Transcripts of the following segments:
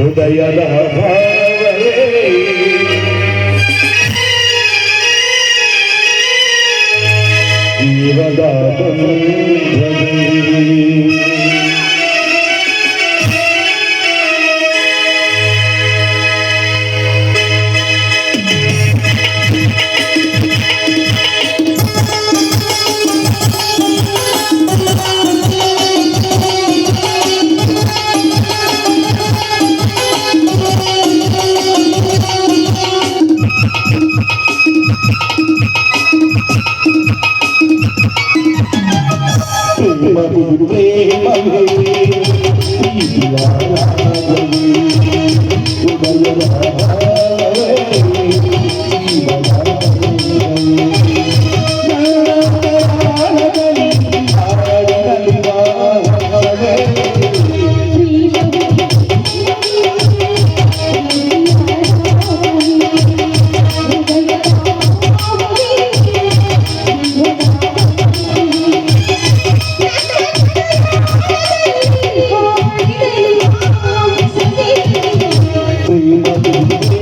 ಹೃದಯದ ಭಾವವೇ ಜೀವದ Thank you.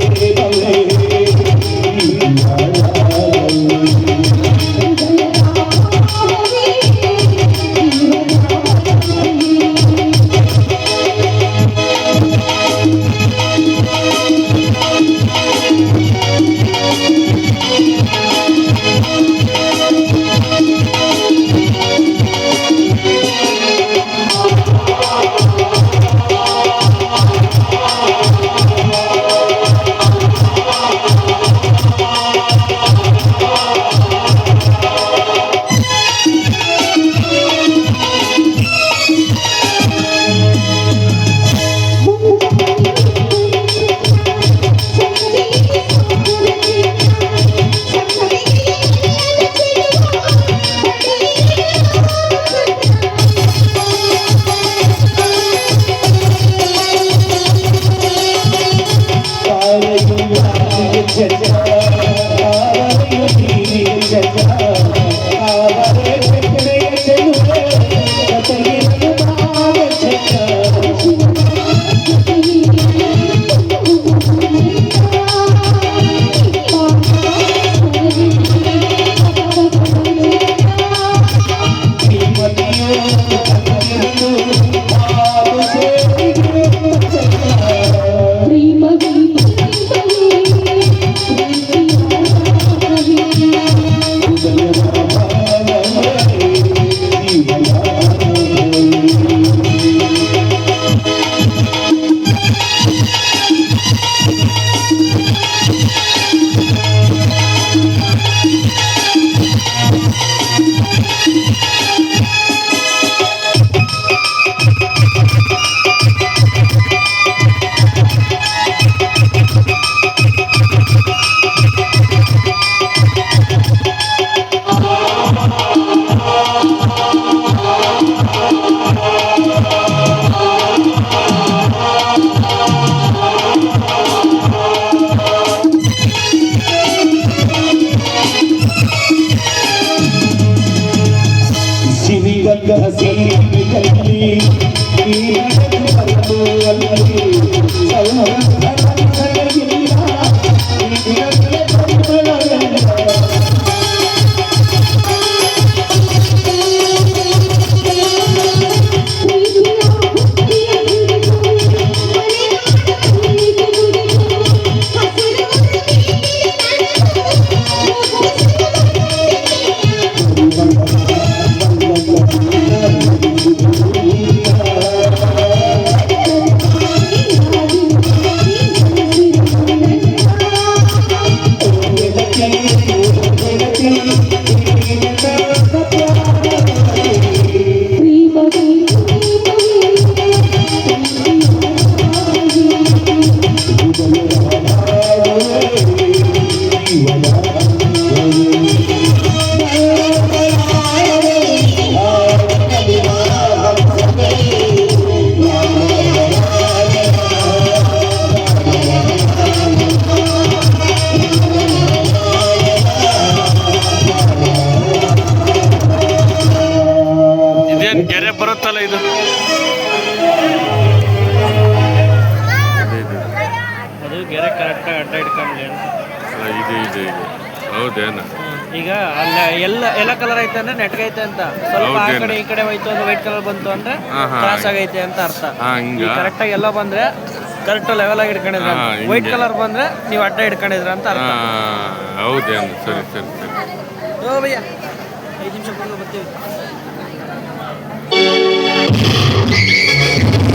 ಇದು ಹೌದೇನು? ಈಗ ಅಲ್ಲ ಎಲ್ಲ ಕಲರ್ ಐತೆ ಅಂದ್ರೆ ನೆಟ್ಗೈತೆ ಅಂತ, ಸ್ವಲ್ಪ ಆ ಹೌದೇನು? ಕಡೆ ಈ ಕಡೆ ಹೋಯ್ತು ಅಂದ್ರೆ ವೈಟ್ ಕಲರ್ ಬಂತು ಅಂದ್ರೆ ಕ್ರಾಸ್ ಆಗೈತೆ ಅಂತ ಅರ್ಥ. ಹಂಗ ಕರೆಕ್ಟಾಗಿ ಎಲ್ಲ ಬಂದ್ರೆ ಕರೆಕ್ಟ್ ಲೆವೆಲ್ ಆಗಿ ಹಿಡ್ಕೊಂಡಿದ್ರ, ಹಿಂಗೆ. ವೈಟ್ ಕಲರ್ ಬಂದ್ರೆ ನೀವು ಅಡ್ಡ ಹಿಡ್ಕೊಂಡಿದ್ರ ಅಂತ ಅರ್ಥ. ಹೌದೇನು? ಸರಿ ಸರಿ ಸರಿ. ಓ ಭಯ್ಯ 5 ನಿಮಿಷ ಬರ್ತೀವಿ.